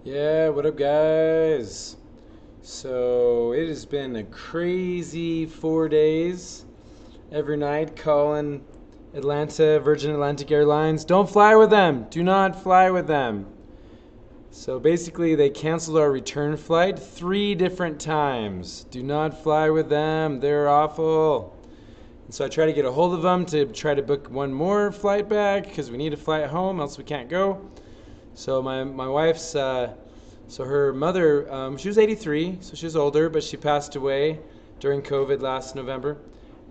Yeah, what up, guys? So it has been a crazy 4 days. Every night calling Atlanta, Virgin Atlantic Airlines. Don't fly with them. Do not fly with them. So basically, they canceled our return flight 3 different times. Do not fly with them. They're awful. And so I try to get a hold of them to try to book one more flight back because we need a flight home, else we can't go. So my wife's so her mother, she was 83, so she was older, but she passed away during COVID last November.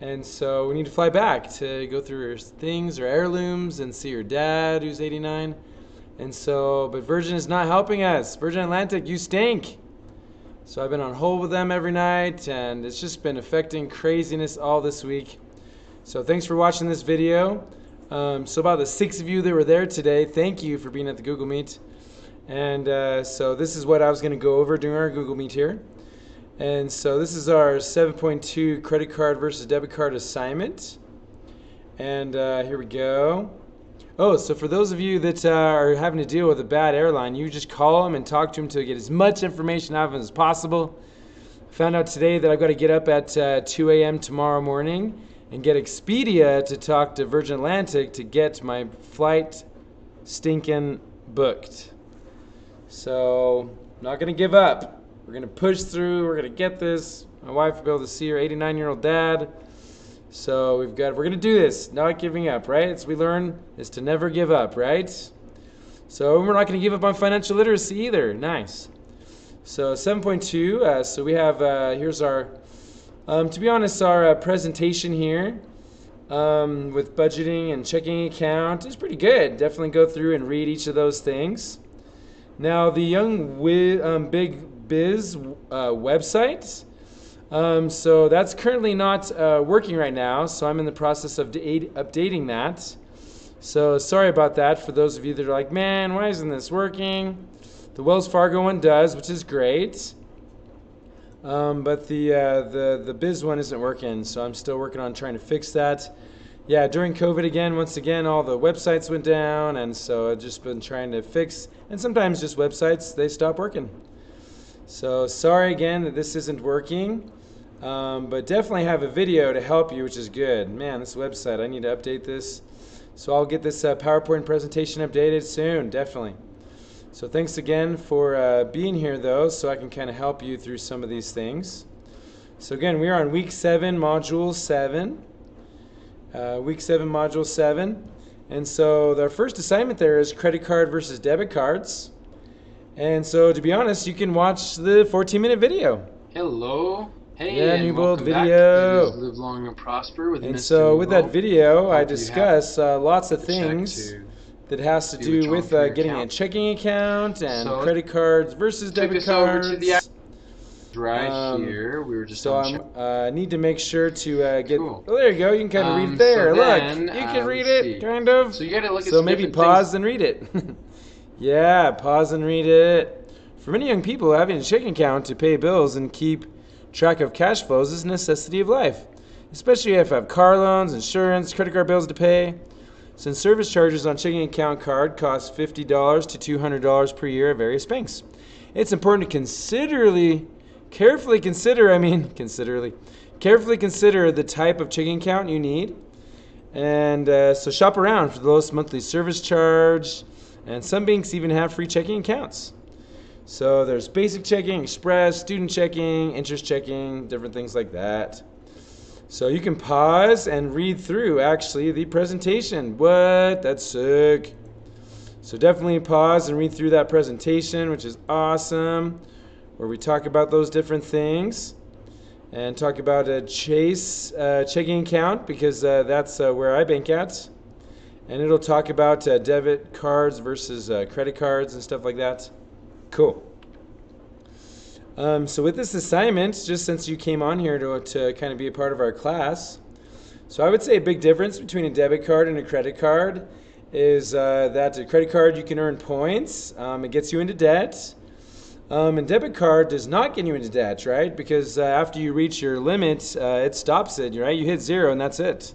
And so we need to fly back to go through her things, her heirlooms, and see her dad, who's 89. And so, but Virgin is not helping us. Virgin Atlantic, you stink. So I've been on hold with them every night, and it's just been affecting craziness all this week. So thanks for watching this video. So about the 6 of you that were there today, thank you for being at the Google Meet. And so this is what I was going to go over during our Google Meet here. And so this is our 7.2 credit card versus debit card assignment. And here we go. Oh, so for those of you that are having to deal with a bad airline, you just call them and talk to them to get as much information out of them as possible. I found out today that I've got to get up at 2 a.m. tomorrow morning and get Expedia to talk to Virgin Atlantic to get my flight stinking booked. So, not going to give up. We're going to push through. We're going to get this. My wife will be able to see her 89-year-old dad. So, we're going to do this. Not giving up, right? As we learn is to never give up, right? So, we're not going to give up on financial literacy either. Nice. So, 7.2. So, we have, here's our, to be honest, our presentation here with budgeting and checking account is pretty good. Definitely go through and read each of those things. Now, the Young Big Biz website, so that's currently not working right now, so I'm in the process of updating that. So sorry about that for those of you that are like, man, why isn't this working? The Wells Fargo one does, which is great, but the Biz one isn't working, so I'm still working on trying to fix that. Yeah, during COVID again, once again, all the websites went down, and so I've just been trying to fix, and sometimes just websites, they stop working. So sorry again that this isn't working, but definitely have a video to help you, which is good. Man, this website, I need to update this. So I'll get this PowerPoint presentation updated soon, definitely. So thanks again for being here, though, so I can kind of help you through some of these things. So again, we are on week 7, module 7. Week 7, module 7. And so our first assignment there is credit card versus debit cards. And so to be honest, you can watch the 14-minute video. Hello. Hey, yeah, and new build welcome back. video. It is Live Long and Prosper with and Mr. so with that video, I Hope you discuss lots of check things to that has to see do which one with for your getting a account. checking account and So, credit cards versus took debit us over to cards. the right here. We were just So on I need to make sure to get. Cool. Oh, there you go. You can kind of read it there. So Look, then, you can read let's it, see. kind of. So you got to look at So some maybe different pause and read it. Yeah, pause and read it. For many young people, having a checking account to pay bills and keep track of cash flows is a necessity of life, especially if you have car loans, insurance, credit card bills to pay. Since service charges on checking account card cost $50 to $200 per year at various banks, it's important to carefully consider the type of checking account you need. And so shop around for the lowest monthly service charge, and some banks even have free checking accounts. So there's basic checking, express, student checking, interest checking, different things like that. So you can pause and read through actually the presentation. What? That's sick. So definitely pause and read through that presentation, which is awesome, where we talk about those different things and talk about a Chase checking account, because that's where I bank at. And it'll talk about debit cards versus credit cards and stuff like that. Cool. So with this assignment, just since you came on here to kind of be a part of our class, so I would say a big difference between a debit card and a credit card is that a credit card you can earn points. It gets you into debt. And debit card does not get you into debt, right? Because after you reach your limit, it stops it, right? You hit 0 and that's it.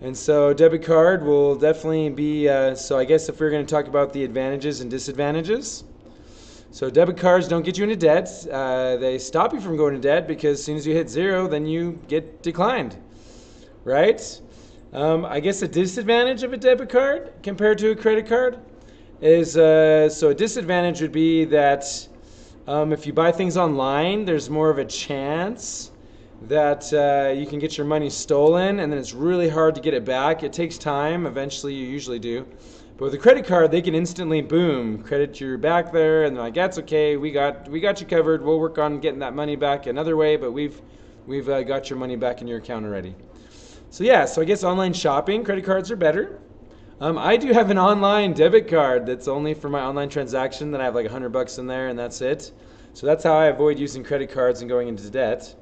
And so debit card will definitely be, so I guess if we're going to talk about the advantages and disadvantages. So debit cards don't get you into debt. They stop you from going to debt because as soon as you hit zero, then you get declined, right? I guess a disadvantage of a debit card compared to a credit card is so a disadvantage would be that if you buy things online, there's more of a chance that you can get your money stolen, and then it's really hard to get it back. It takes time. Eventually, you usually do. But with a credit card, they can instantly, boom, credit your back there, and they're like, that's okay. We got you covered. We'll work on getting that money back another way, but we've got your money back in your account already. So yeah, so I guess online shopping, credit cards are better. I do have an online debit card that's only for my online transaction that I have like $100 in there, and that's it. So that's how I avoid using credit cards and going into debt.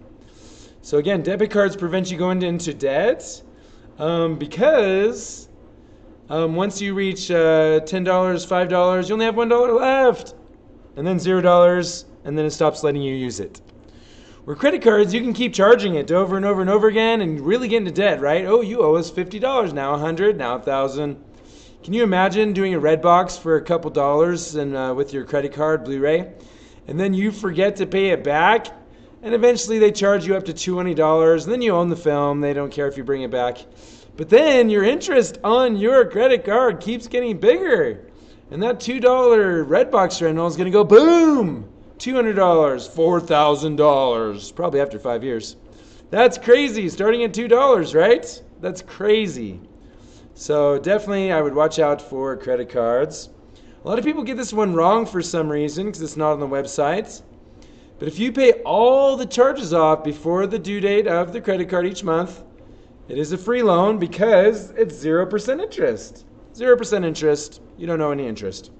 So again, debit cards prevent you going into debt because once you reach $10, $5, you only have $1 left, and then $0, and then it stops letting you use it. Where credit cards, you can keep charging it over and over and over again and really get into debt, right? Oh, you owe us $50, now $100, now $1,000. Can you imagine doing a Redbox for a couple dollars and with your credit card, Blu-ray, and then you forget to pay it back, and eventually they charge you up to $20, and then you own the film. They don't care if you bring it back. But then your interest on your credit card keeps getting bigger, and that $2 Redbox rental is going to go boom, $200, $4,000, probably after 5 years. That's crazy, starting at $2, right? That's crazy. So definitely I would watch out for credit cards. A lot of people get this one wrong for some reason because it's not on the website. But if you pay all the charges off before the due date of the credit card each month, it is a free loan because it's 0% interest. 0% interest. You don't know any interest.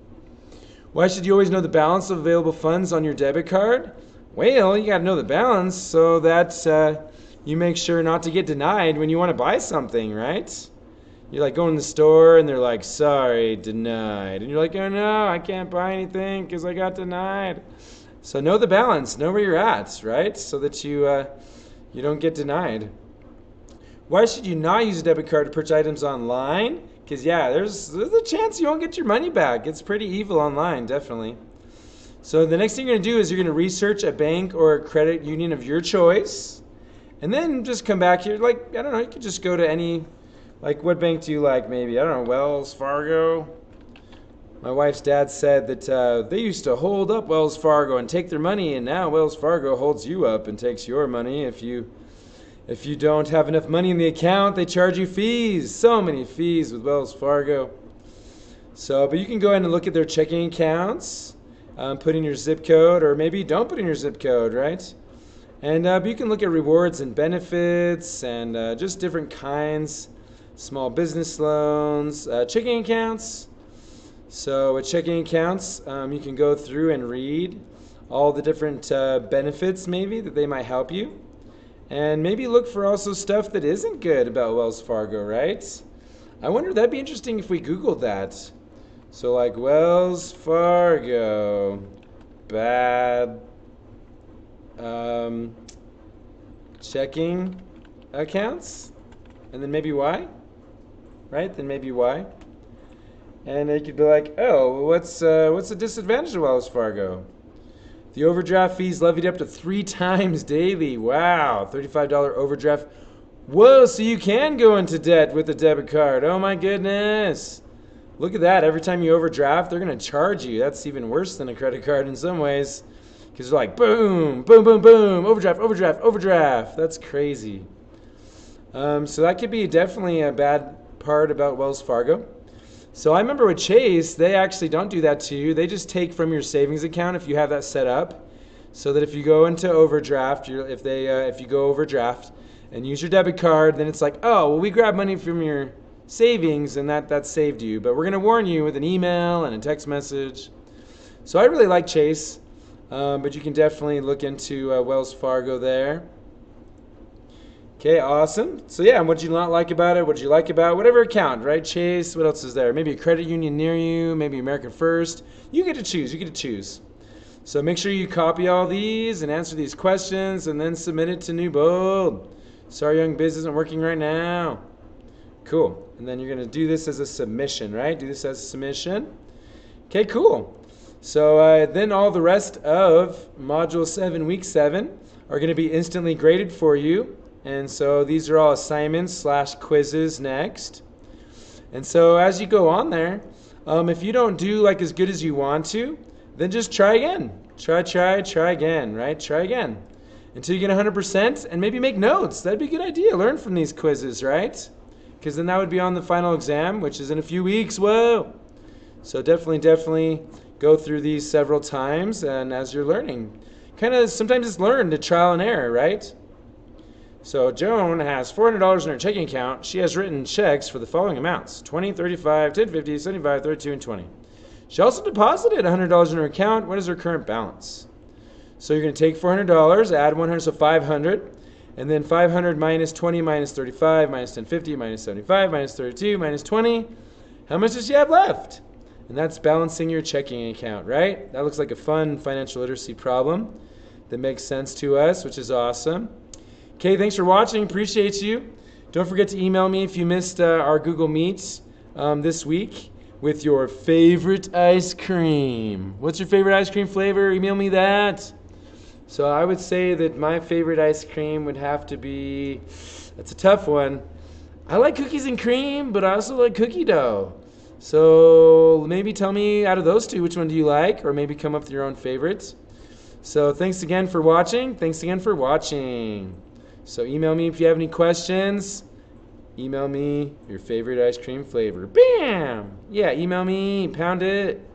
Why should you always know the balance of available funds on your debit card? Well, you got to know the balance so that you make sure not to get denied when you want to buy something, right? You're like going to the store and they're like, sorry, denied. And you're like, oh no, I can't buy anything because I got denied. So know the balance, know where you're at, right? So that you don't get denied. Why should you not use a debit card to purchase items online? Because yeah, there's a chance you won't get your money back. It's pretty evil online, definitely. So the next thing you're going to do is you're going to research a bank or a credit union of your choice. And then just come back here, like, I don't know, you could just go to any, like, what bank do you like maybe? I don't know, Wells Fargo? My wife's dad said that they used to hold up Wells Fargo and take their money, and now Wells Fargo holds you up and takes your money. If you don't have enough money in the account, they charge you fees. So many fees with Wells Fargo. So, but you can go ahead and look at their checking accounts, put in your zip code, or maybe don't put in your zip code, right? And but you can look at rewards and benefits and just different kinds, small business loans, checking accounts. So with checking accounts, you can go through and read all the different benefits maybe that they might help you. And maybe look for also stuff that isn't good about Wells Fargo, right? I wonder, that'd be interesting if we Googled that. So like Wells Fargo, bad checking accounts, and then maybe why, right? Then maybe why. And they could be like, oh, what's the disadvantage of Wells Fargo? The overdraft fees levied up to 3 times daily. Wow, $35 overdraft. Whoa, so you can go into debt with a debit card. Oh my goodness. Look at that. Every time you overdraft, they're going to charge you. That's even worse than a credit card in some ways. Because they're like, boom, boom, boom, boom, overdraft, overdraft, overdraft. That's crazy. So that could be definitely a bad part about Wells Fargo. So I remember with Chase, they actually don't do that to you. They just take from your savings account if you have that set up, so that if you go into overdraft, if you go overdraft and use your debit card, then it's like, oh, well, we grab money from your savings and that saved you. But we're going to warn you with an email and a text message. So I really like Chase, but you can definitely look into Wells Fargo there. Okay, awesome. So yeah, what did you not like about it? What did you like about it? Whatever account, right? Chase, what else is there? Maybe a credit union near you, maybe American First. You get to choose. So make sure you copy all these and answer these questions and then submit it to Newbold. Sorry, Young Biz isn't working right now. Cool. And then you're going to do this as a submission, right? Do this as a submission. Okay, cool. So then all the rest of Module 7, Week 7 are going to be instantly graded for you. And so these are all assignments / quizzes next. And so as you go on there, if you don't do like as good as you want to, then just try again. Try again, right? Try again until you get 100% and maybe make notes. That'd be a good idea. Learn from these quizzes, right? Because then that would be on the final exam, which is in a few weeks. Whoa! So definitely go through these several times, and as you're learning, kind of sometimes it's learned to trial and error, right? So Joan has $400 in her checking account. She has written checks for the following amounts: 20, 35, 10, 50, 75, 32, and 20. She also deposited $100 in her account. What is her current balance? So you're going to take $400, add 100, so 500, and then 500 minus 20 minus 35 minus 1050 minus 75 minus 32 minus 20. How much does she have left? And that's balancing your checking account, right? That looks like a fun financial literacy problem that makes sense to us, which is awesome. Okay, thanks for watching. Appreciate you. Don't forget to email me if you missed our Google Meets this week with your favorite ice cream. What's your favorite ice cream flavor? Email me that. So I would say that my favorite ice cream would have to be, that's a tough one. I like cookies and cream, but I also like cookie dough. So maybe tell me out of those two, which one do you like? Or maybe come up with your own favorites. So thanks again for watching. So email me if you have any questions. Email me your favorite ice cream flavor. Bam! Yeah, email me. Pound it.